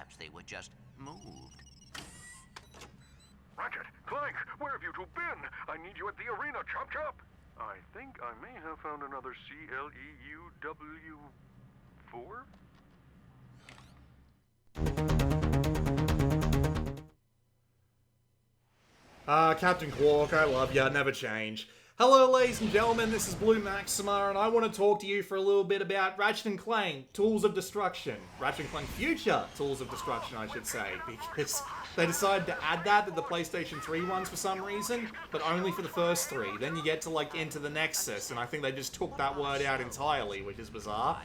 Perhaps they were just moved. Ratchet, Clank, where have you two been? I need you at the arena, chop chop. I think I may have found another CLEW4? Captain Quark, I love ya, never change. Hello ladies and gentlemen, this is Blue Maxima, and I want to talk to you for a little bit about Ratchet & Clank, Tools of Destruction. Ratchet & Clank Future Tools of Destruction, I should say, because they decided to add that to the PlayStation 3 ones for some reason, but only for the first three. Then you get to, like, Into the Nexus, and I think they just took that word out entirely, which is bizarre.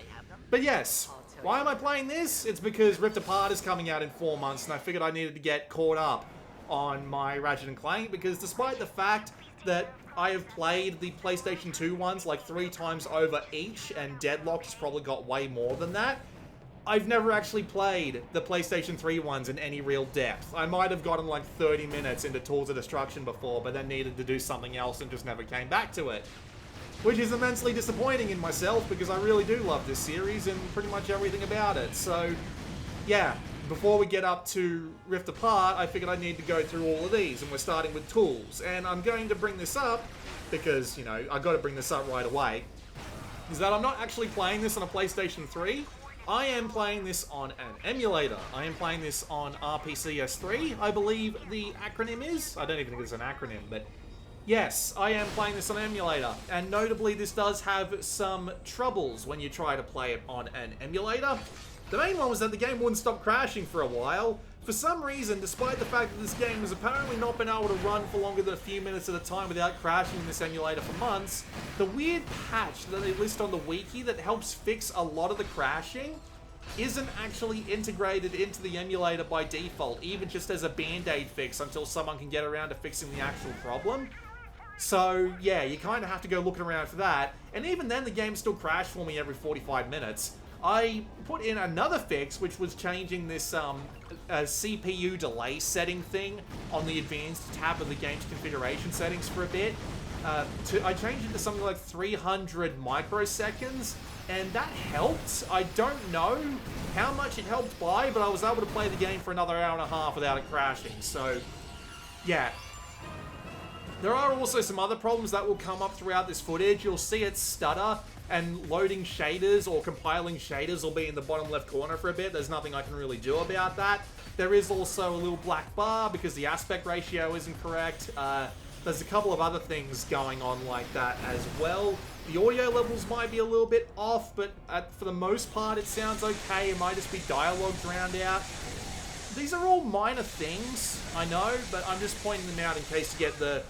But yes, why am I playing this? It's because Rift Apart is coming out in 4 months, and I figured I needed to get caught up on my Ratchet & Clank, because despite the fact that I have played the PlayStation 2 ones like 3 times over each, and Deadlock has probably got way more than that, I've never actually played the PlayStation 3 ones in any real depth. I might have gotten like 30 minutes into Tools of Destruction before, but then needed to do something else and just never came back to it. Which is immensely disappointing in myself, because I really do love this series and pretty much everything about it. So, yeah. Before we get up to Rift Apart, I figured I need to go through all of these, and we're starting with Tools. And I'm going to bring this up, because, you know, I've got to bring this up right away, is that I'm not actually playing this on a PlayStation 3. I am playing this on an emulator. I am playing this on RPCS3, I believe the acronym is. I don't even think it's an acronym, but yes, I am playing this on an emulator. And notably, this does have some troubles when you try to play it on an emulator. The main one was that the game wouldn't stop crashing for a while. For some reason, despite the fact that this game has apparently not been able to run for longer than a few minutes at a time without crashing in this emulator for months, the weird patch that they list on the wiki that helps fix a lot of the crashing isn't actually integrated into the emulator by default, even just as a band-aid fix until someone can get around to fixing the actual problem. So, yeah, you kind of have to go looking around for that, and even then the game still crashed for me every 45 minutes. I put in another fix, which was changing this CPU delay setting thing on the advanced tab of the game's configuration settings for a bit. I changed it to something like 300 microseconds, and that helped. I don't know how much it helped by, but I was able to play the game for another hour and a half without it crashing, so yeah. There are also some other problems that will come up throughout this footage. You'll see it stutter, and loading shaders or compiling shaders will be in the bottom left corner for a bit. There's nothing I can really do about that. There is also a little black bar because the aspect ratio isn't correct. There's a couple of other things going on like that as well. The audio levels might be a little bit off, but for the most part it sounds okay. It might just be dialogue drowned out. These are all minor things, I know, but I'm just pointing them out in case you get the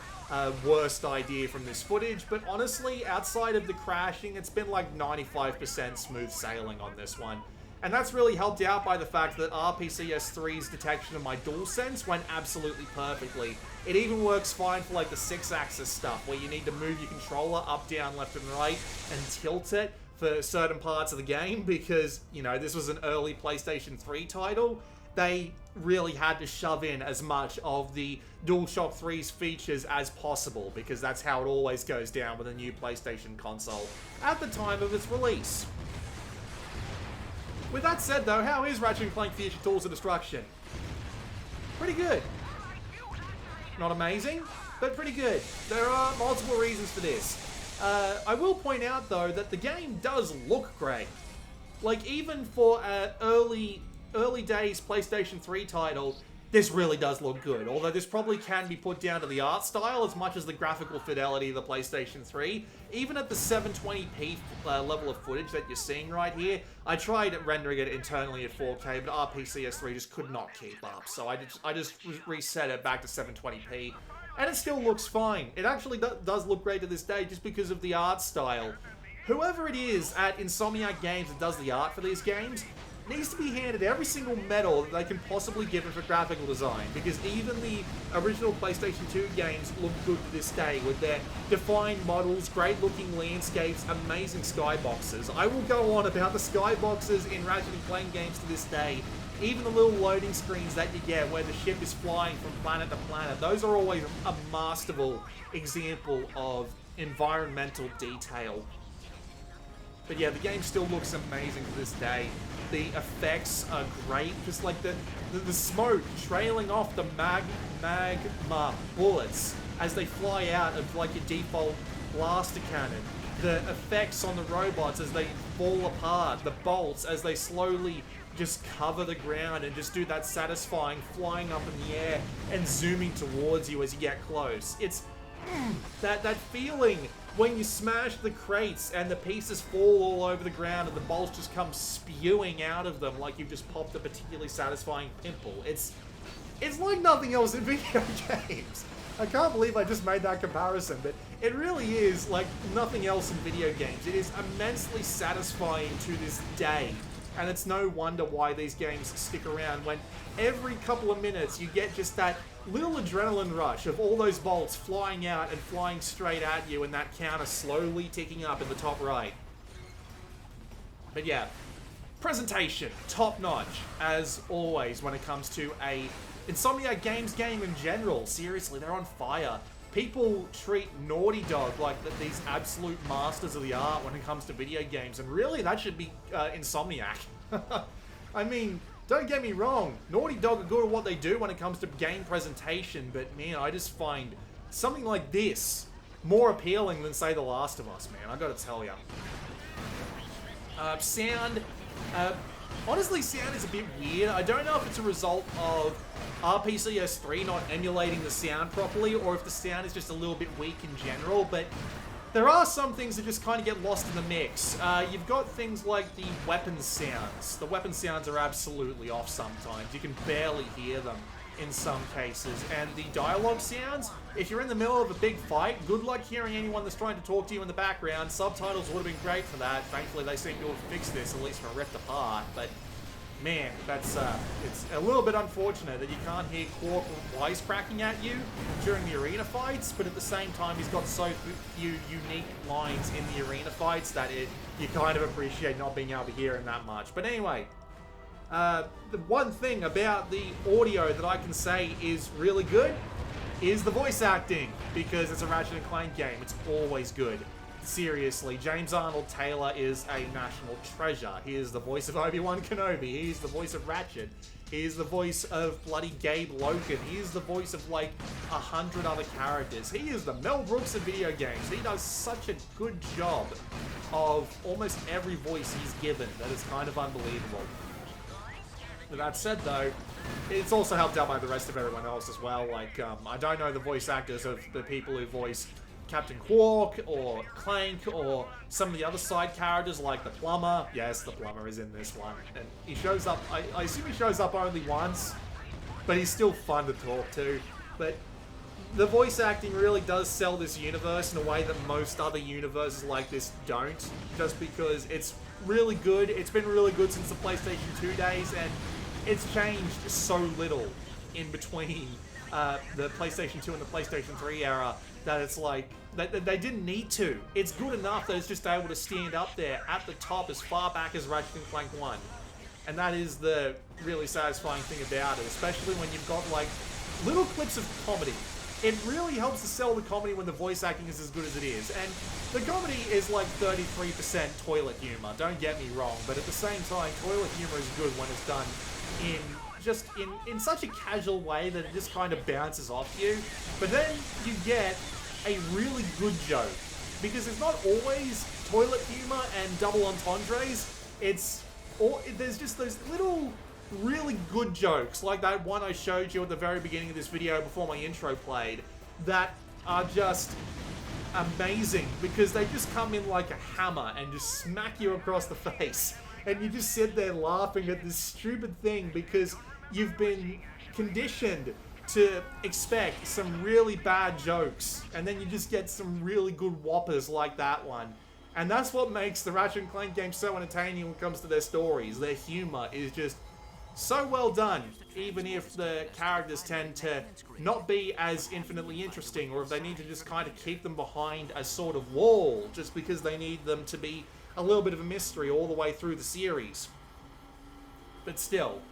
worst idea from this footage. But honestly, outside of the crashing, it's been like 95% smooth sailing on this one. And that's really helped out by the fact that RPCS3's detection of my DualSense went absolutely perfectly. It even works fine for like the 6-axis stuff, where you need to move your controller up, down, left, and right, and tilt it for certain parts of the game, because, you know, this was an early PlayStation 3 title. They really had to shove in as much of the DualShock 3's features as possible, because that's how it always goes down with a new PlayStation console at the time of its release. With that said though, how is Ratchet & Clank Future Tools of Destruction? Pretty good. Not amazing, but pretty good. There are multiple reasons for this. I will point out though that the game does look great. Like, even for an early days PlayStation 3 title, this really does look good. Although this probably can be put down to the art style as much as the graphical fidelity of the PlayStation 3. Even at the 720p level of footage that you're seeing right here, I tried rendering it internally at 4K, but RPCS3 just could not keep up. So I just reset it back to 720p, and it still looks fine. It actually does look great to this day just because of the art style. Whoever it is at Insomniac Games that does the art for these games needs to be handed every single medal that they can possibly give it for graphical design, because even the original PlayStation 2 games look good to this day with their defined models, great looking landscapes, amazing skyboxes. I will go on about the skyboxes in Ratchet & Clank games to this day. Even the little loading screens that you get where the ship is flying from planet to planet, those are always a masterful example of environmental detail. But yeah, the game still looks amazing to this day. The effects are great, just like the smoke trailing off the magma bullets as they fly out of like your default blaster cannon. The effects on the robots as they fall apart, the bolts as they slowly just cover the ground and just do that satisfying flying up in the air and zooming towards you as you get close. It's that feeling when you smash the crates and the pieces fall all over the ground and the bolts just come spewing out of them like you've just popped a particularly satisfying pimple. It's like nothing else in video games. I can't believe I just made that comparison, but it really is like nothing else in video games. It is immensely satisfying to this day, and it's no wonder why these games stick around when every couple of minutes you get just that little adrenaline rush of all those bolts flying out and flying straight at you and that counter slowly ticking up in the top right. But yeah, presentation, top notch, as always when it comes to a Insomniac Games game in general. Seriously, they're on fire. People treat Naughty Dog like these absolute masters of the art when it comes to video games, and really that should be Insomniac. I mean, don't get me wrong, Naughty Dog are good at what they do when it comes to game presentation, but man, I just find something like this more appealing than, say, The Last of Us, man, I gotta tell ya. Sound, honestly, sound is a bit weird. I don't know if it's a result of RPCS3 not emulating the sound properly, or if the sound is just a little bit weak in general, but there are some things that just kind of get lost in the mix. You've got things like the weapon sounds. The weapon sounds are absolutely off sometimes. You can barely hear them in some cases. And the dialogue sounds, if you're in the middle of a big fight, good luck hearing anyone that's trying to talk to you in the background. Subtitles would have been great for that. Thankfully, they seem to have fixed this, at least for Rift Apart. But man, that's it's a little bit unfortunate that you can't hear Quark wisecracking at you during the arena fights, but at the same time, he's got so few unique lines in the arena fights that you kind of appreciate not being able to hear him that much. But anyway, the one thing about the audio that I can say is really good is the voice acting, because it's a Ratchet & Clank game. It's always good. Seriously, James Arnold Taylor is a national treasure. He is the voice of Obi-Wan Kenobi. He is the voice of Ratchet. He is the voice of bloody Gabe Logan. He is the voice of like 100 other characters. He is the Mel Brooks of video games. He does such a good job of almost every voice he's given that is kind of unbelievable. With that said, though, it's also helped out by the rest of everyone else as well. Like, I don't know the voice actors of the people who voice Captain Quark or Clank or some of the other side characters like the plumber. Yes, the plumber is in this one. And he shows up, I assume he shows up only once, but he's still fun to talk to. But the voice acting really does sell this universe in a way that most other universes like this don't, just because it's really good. It's been really good since the PlayStation 2 days, and it's changed so little in between the PlayStation 2 and the PlayStation 3 era that it's like, they didn't need to. It's good enough that it's just able to stand up there at the top as far back as Ratchet & Clank 1. And that is the really satisfying thing about it, especially when you've got like little clips of comedy. It really helps to sell the comedy when the voice acting is as good as it is. And the comedy is like 33% toilet humor, don't get me wrong, but at the same time, toilet humor is good when it's done in such a casual way that it just kind of bounces off you. But then you get a really good joke, because it's not always toilet humor and double entendres. There's just those little really good jokes, like that one I showed you at the very beginning of this video before my intro played, that are just amazing, because they just come in like a hammer and just smack you across the face. And you just sit there laughing at this stupid thing because you've been conditioned to expect some really bad jokes, and then you just get some really good whoppers like that one. And that's what makes the Ratchet & Clank games so entertaining when it comes to their stories. Their humor is just so well done, even if the characters tend to not be as infinitely interesting, or if they need to just kind of keep them behind a sort of wall, just because they need them to be a little bit of a mystery all the way through the series. But still,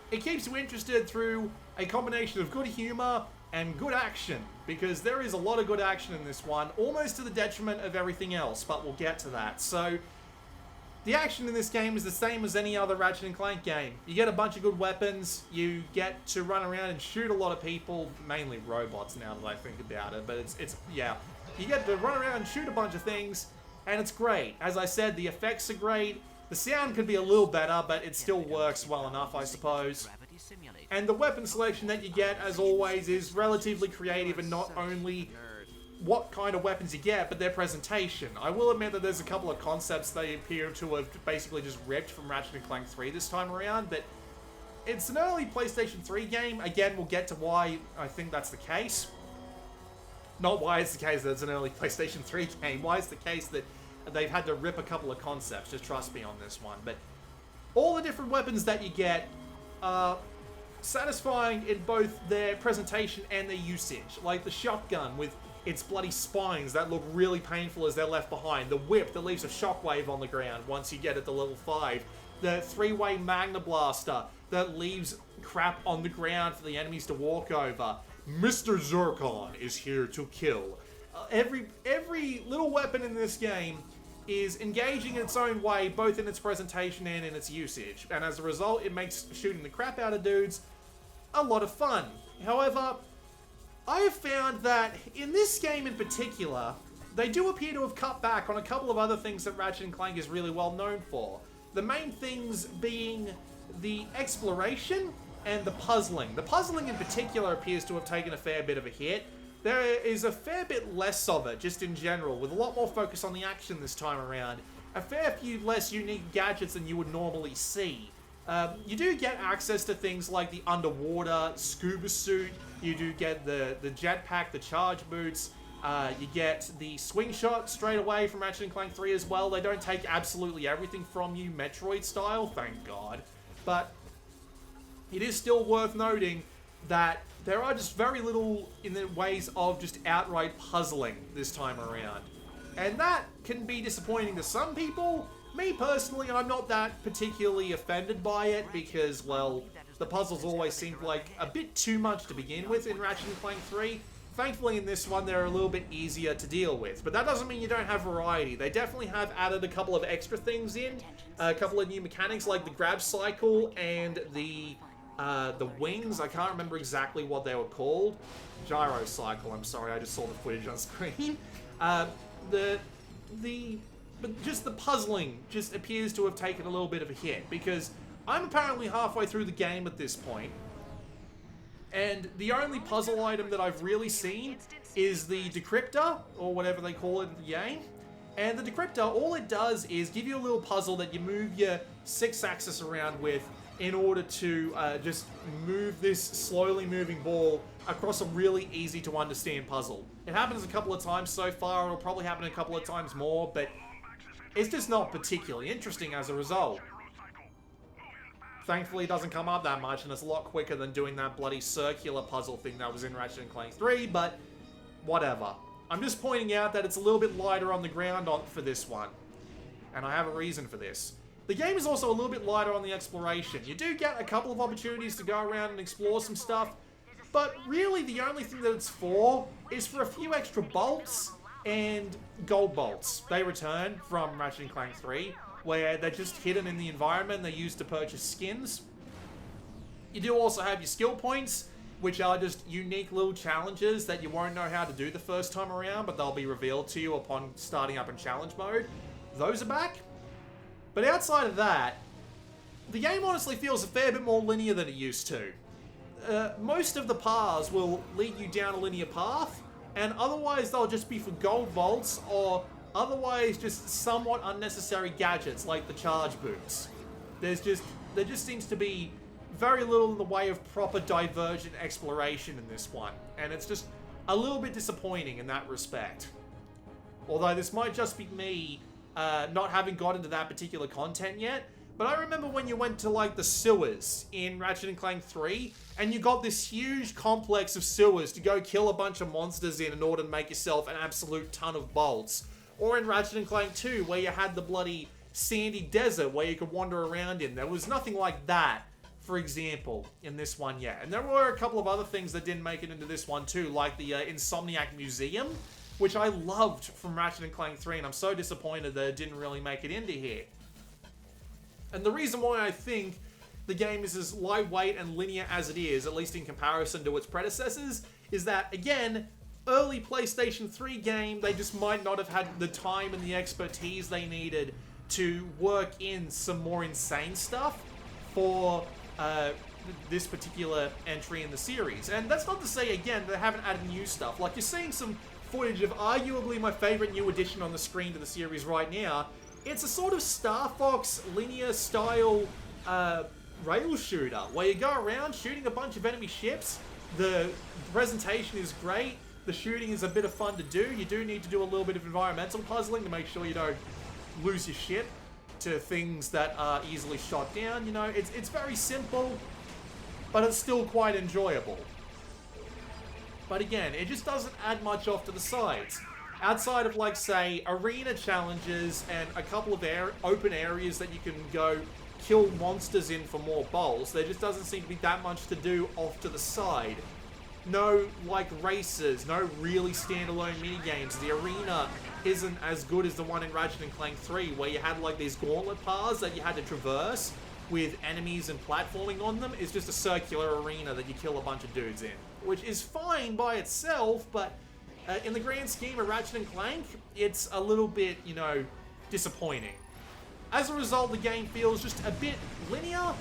it keeps you interested through a combination of good humor and good action, because there is a lot of good action in this one, almost to the detriment of everything else, but we'll get to that. So, The action in this game is the same as any other Ratchet and Clank game. You get a bunch of good weapons, you get to run around and shoot a lot of people, mainly robots now that I think about it, but yeah. You get to run around and shoot a bunch of things, and it's great. As I said, the effects are great. The sound could be a little better, but it still works well enough, I suppose. And the weapon selection that you get, as always, is relatively creative, and not only what kind of weapons you get, but their presentation. I will admit that there's a couple of concepts they appear to have basically just ripped from Ratchet and Clank 3 this time around, but it's an early PlayStation 3 game. Again, we'll get to why I think that's the case. Not why it's the case that it's an early PlayStation 3 game. Why it's the case that they've had to rip a couple of concepts. Just trust me on this one. But all the different weapons that you get are satisfying in both their presentation and their usage. Like the shotgun with its bloody spines that look really painful as they're left behind. The whip that leaves a shockwave on the ground once you get it to level 5. The 3-way Magna Blaster that leaves crap on the ground for the enemies to walk over. Mr. Zircon is here to kill. Every little weapon in this game is engaging in its own way, both in its presentation and in its usage. And as a result, it makes shooting the crap out of dudes a lot of fun. However, I have found that in this game in particular, they do appear to have cut back on a couple of other things that Ratchet and Clank is really well known for. The main things being the exploration and the puzzling. The puzzling in particular appears to have taken a fair bit of a hit. There is a fair bit less of it, just in general, with a lot more focus on the action this time around. A fair few less unique gadgets than you would normally see. You do get access to things like the underwater scuba suit, you do get the jetpack, the charge boots, you get the swing shot straight away from Ratchet and Clank 3 as well. They don't take absolutely everything from you, Metroid style, thank God. But it is still worth noting that there are just very little in the ways of just outright puzzling this time around. And that can be disappointing to some people. Me personally, I'm not that particularly offended by it because, well, the puzzles always seemed like a bit too much to begin with in Ratchet and Clank 3. Thankfully in this one they're a little bit easier to deal with, but that doesn't mean you don't have variety. They definitely have added a couple of extra things in, a couple of new mechanics like the grab cycle and the wings. I can't remember exactly what they were called. Gyro cycle, I'm sorry, I just saw the footage on screen. But just the puzzling just appears to have taken a little bit of a hit, because I'm apparently halfway through the game at this point, and the only puzzle item that I've really seen is the decryptor, or whatever they call it in the game. And the decryptor, all it does is give you a little puzzle that you move your 6-axis around with in order to just move this slowly moving ball across a really easy to understand puzzle. It happens a couple of times so far, it'll probably happen a couple of times more, but it's just not particularly interesting as a result. Thankfully, it doesn't come up that much, and it's a lot quicker than doing that bloody circular puzzle thing that was in Ratchet and Clank 3, but whatever. I'm just pointing out that it's a little bit lighter on the ground for this one, and I have a reason for this. The game is also a little bit lighter on the exploration. You do get a couple of opportunities to go around and explore some stuff, but really the only thing that it's for is for a few extra bolts and gold bolts. They return from Ratchet and Clank 3, where they're just hidden in the environment. They're used to purchase skins. You do also have your skill points, which are just unique little challenges that you won't know how to do the first time around, but they'll be revealed to you upon starting up in challenge mode. Those are back. But outside of that, the game honestly feels a fair bit more linear than it used to. Most of the paths will lead you down a linear path, and otherwise they'll just be for gold vaults, or otherwise just somewhat unnecessary gadgets like the charge boots. There just seems to be very little in the way of proper divergent exploration in this one, and it's just a little bit disappointing in that respect. Although this might just be me not having got into that particular content yet, but I remember when you went to like the sewers in Ratchet and Clank 3, and you got this huge complex of sewers to go kill a bunch of monsters in order to make yourself an absolute ton of bolts. Or in Ratchet and Clank 2, where you had the bloody sandy desert where you could wander around in. There was nothing like that, for example, in this one yet. And there were a couple of other things that didn't make it into this one too, like the Insomniac Museum, which I loved from Ratchet and Clank 3, and I'm so disappointed that it didn't really make it into here. And the reason why I think the game is as lightweight and linear as it is, at least in comparison to its predecessors, is that, again, early PlayStation 3 game, they just might not have had the time and the expertise they needed to work in some more insane stuff for this particular entry in the series. And that's not to say, again, they haven't added new stuff. Like, you're seeing some footage of arguably my favorite new addition on the screen to the series right now. It's a sort of Star Fox linear style rail shooter where you go around shooting a bunch of enemy ships. The presentation is great. The shooting is a bit of fun to do. You do need to do a little bit of environmental puzzling to make sure you don't lose your ship to things that are easily shot down. You know, it's very simple, but it's still quite enjoyable. But again, it just doesn't add much off to the sides. Outside of, like, say, arena challenges and a couple of open areas that you can go kill monsters in for more bowls, there just doesn't seem to be that much to do off to the side. No, like, races, no really standalone minigames. The arena isn't as good as the one in Ratchet and Clank 3, where you had, like, these gauntlet paths that you had to traverse with enemies and platforming on them. It's just a circular arena that you kill a bunch of dudes in, which is fine by itself, but in the grand scheme of Ratchet and Clank, it's a little bit, you know, disappointing. As a result, the game feels just a bit linear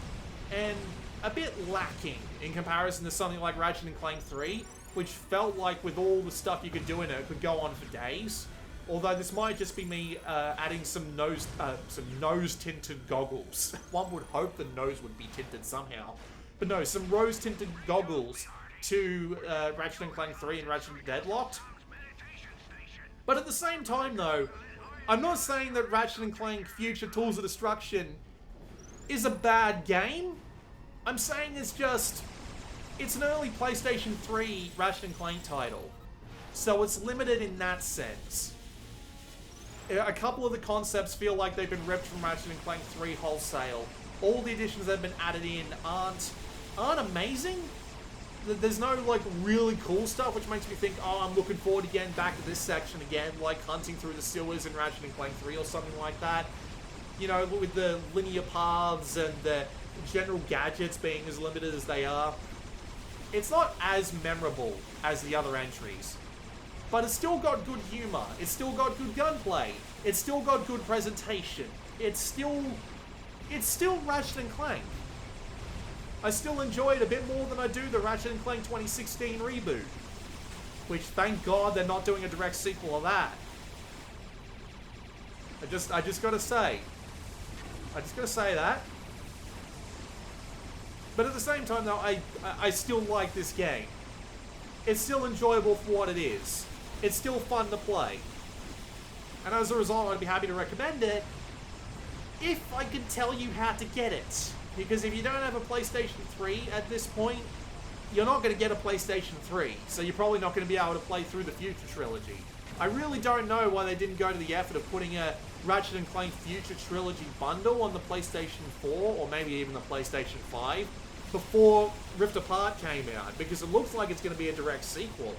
and a bit lacking in comparison to something like Ratchet and Clank 3, which felt like with all the stuff you could do in it could go on for days. Although this might just be me adding some nose-tinted goggles. One would hope the nose would be tinted somehow. But no, some rose-tinted goggles to Ratchet and Clank 3 and Ratchet and Deadlocked. But at the same time, though, I'm not saying that Ratchet and Clank Future Tools of Destruction is a bad game. I'm saying it's an early PlayStation 3 Ratchet and Clank title. So it's limited in that sense. A couple of the concepts feel like they've been ripped from Ratchet and Clank 3 wholesale. All the additions that have been added in aren't amazing. There's no, like, really cool stuff, which makes me think, oh, I'm looking forward to getting back to this section again, like hunting through the sewers in Ratchet and Clank 3 or something like that. You know, with the linear paths and the general gadgets being as limited as they are. It's not as memorable as the other entries. But it's still got good humor. It's still got good gunplay. It's still got good presentation. It's still Ratchet and Clank. I still enjoy it a bit more than I do the Ratchet and Clank 2016 reboot. Which, thank God, they're not doing a direct sequel of that. I just gotta say. That. But at the same time, though, I still like this game. It's still enjoyable for what it is. It's still fun to play. And as a result, I'd be happy to recommend it if I could tell you how to get it. Because if you don't have a PlayStation 3 at this point, you're not going to get a PlayStation 3. So you're probably not going to be able to play through the Future Trilogy. I really don't know why they didn't go to the effort of putting a Ratchet and Clank Future Trilogy bundle on the PlayStation 4, or maybe even the PlayStation 5, before Rift Apart came out. Because it looks like it's going to be a direct sequel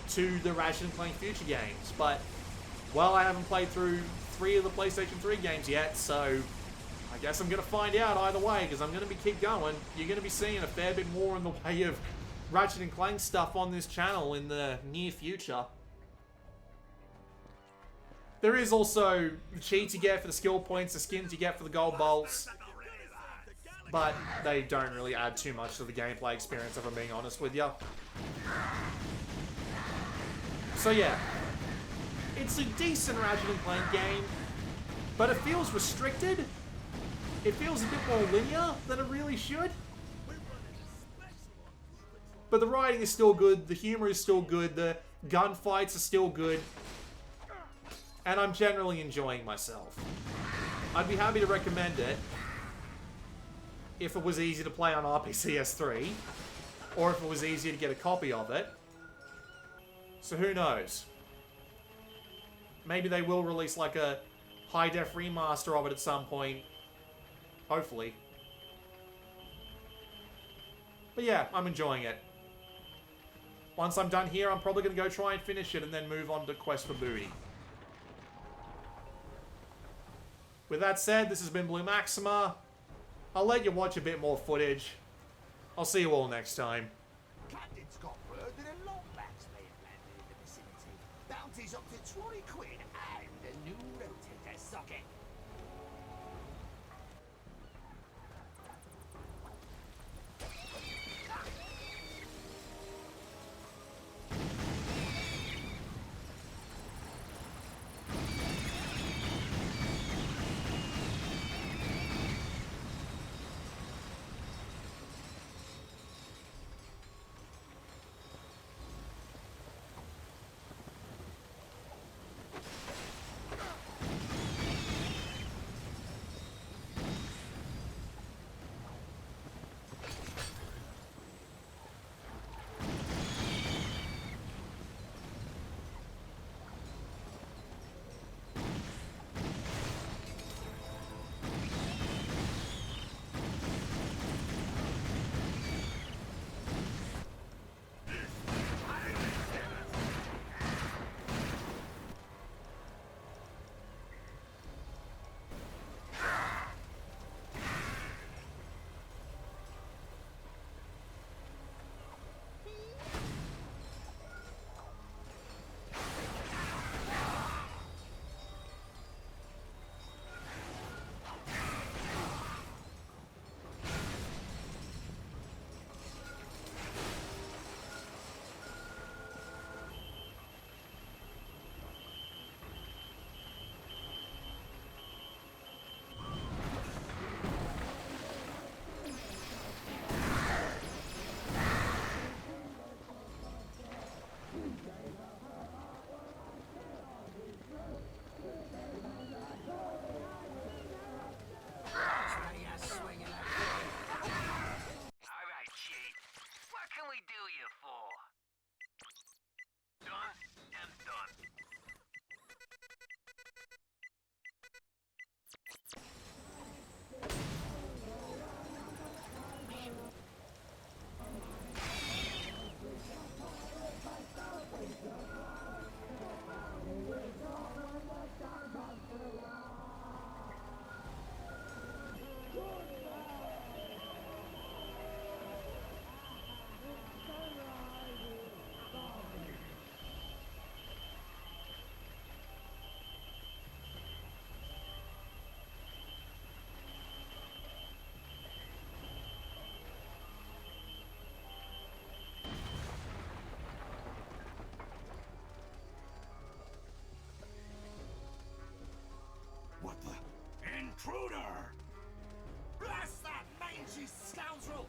to the Ratchet and Clank Future games. But, well, I haven't played through 3 of the PlayStation 3 games yet, so I guess I'm going to find out either way, because I'm going to keep going. You're going to be seeing a fair bit more in the way of Ratchet and Clank stuff on this channel in the near future. There is also the cheats you get for the skill points, the skins you get for the gold bolts, but they don't really add too much to the gameplay experience, if I'm being honest with you. So yeah, it's a decent Ratchet and Clank game, but it feels restricted. It feels a bit more linear than it really should. But the writing is still good, the humor is still good, the gunfights are still good, and I'm generally enjoying myself. I'd be happy to recommend it if it was easy to play on RPCS3, or if it was easier to get a copy of it. So who knows? Maybe they will release like a high-def remaster of it at some point. Hopefully. But yeah, I'm enjoying it. Once I'm done here, I'm probably going to go try and finish it and then move on to Quest for Booty. With that said, this has been Blue Maxima. I'll let you watch a bit more footage. I'll see you all next time. Captain's got word that a long bags may have landed in the vicinity. Bounties up to 20 quid and a new rotator socket. What the? Intruder! Blast that mangy scoundrel!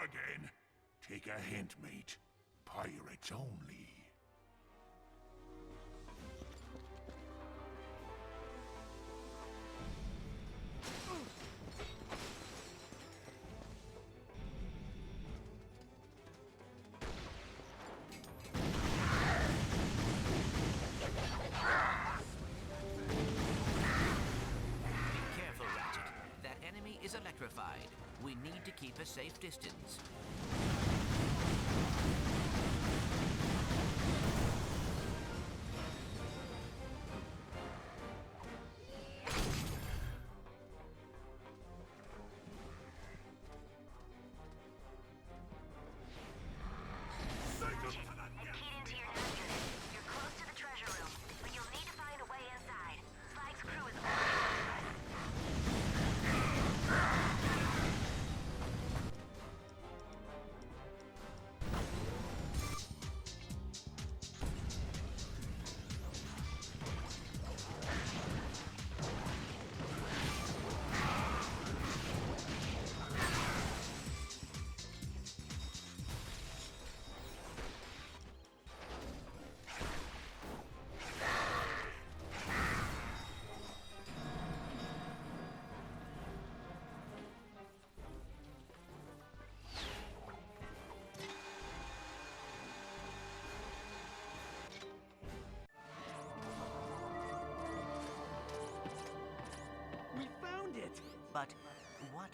Again. Take a hint, mate. Pirates only. Careful, Ratchet. That enemy is electrified. We need to keep a safe distance.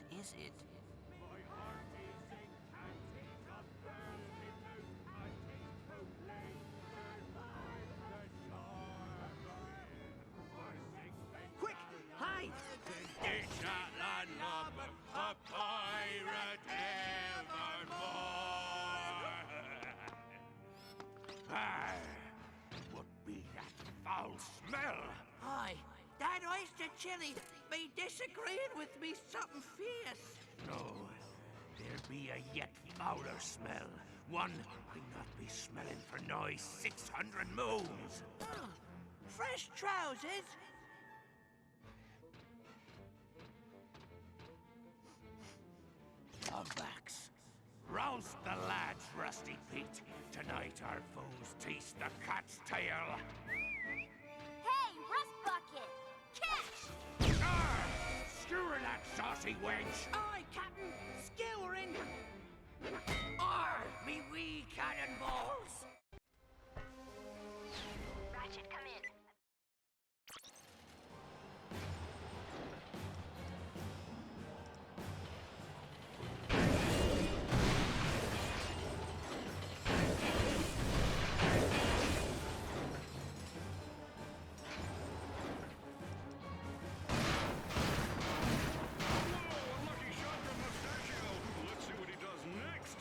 What is it? Quick, hide! It's not landlord, a pirate evermore. Ah, what be that foul smell? Aye, that oyster chili be disagreeing with me something fierce. No, there be a yet fouler smell. One I not be smelling for nigh 600 moons. Oh, fresh trousers? Logbacks. Roust the lads, Rusty Pete. Tonight our foes taste the cat's tail. Hey, Rust Bucket! Catch! Arr! Skewer that saucy wench! Aye, Captain, skewering. Arr, me wee cannonballs. Ratchet, come in. Whoa, a lucky shot from Mustachio. Let's see what he does next.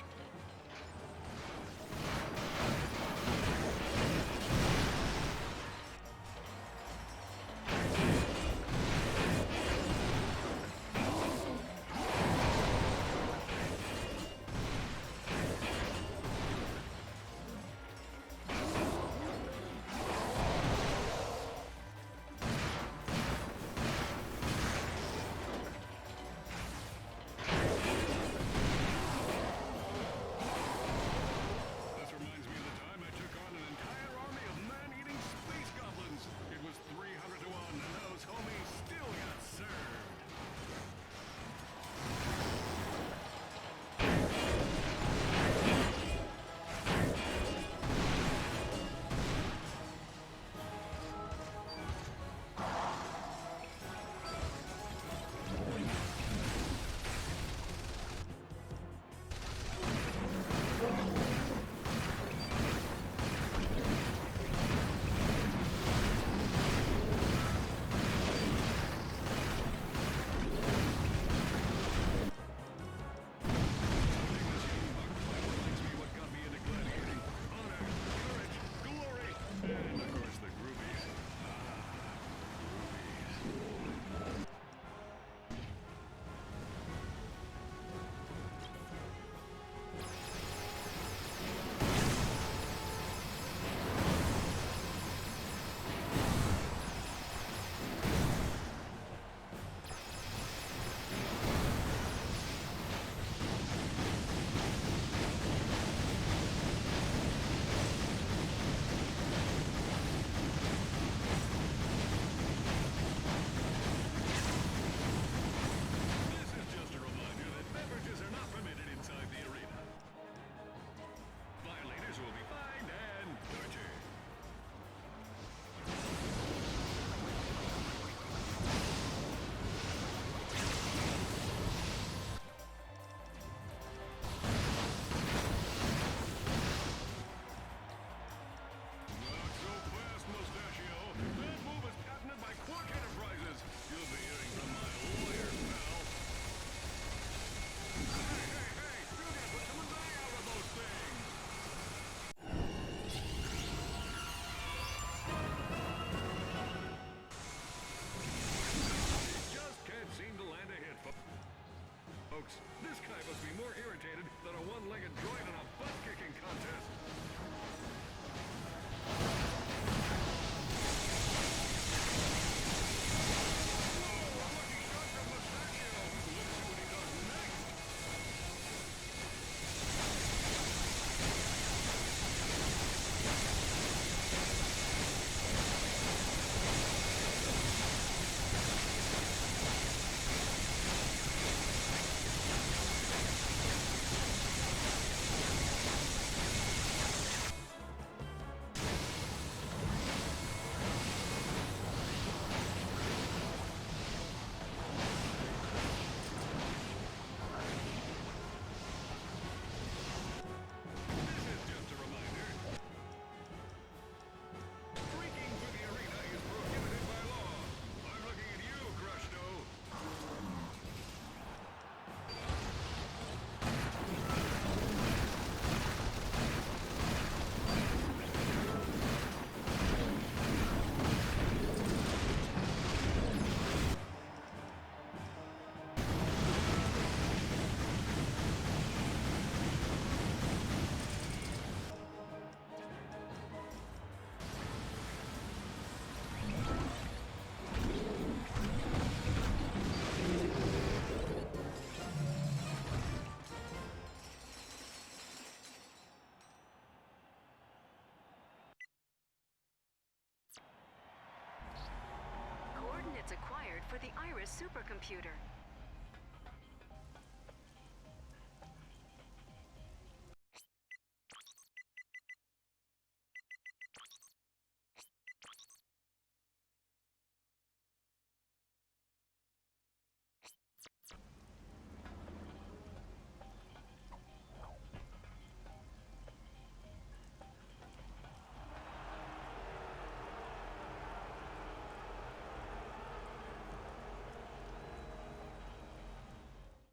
dangerous supercomputer.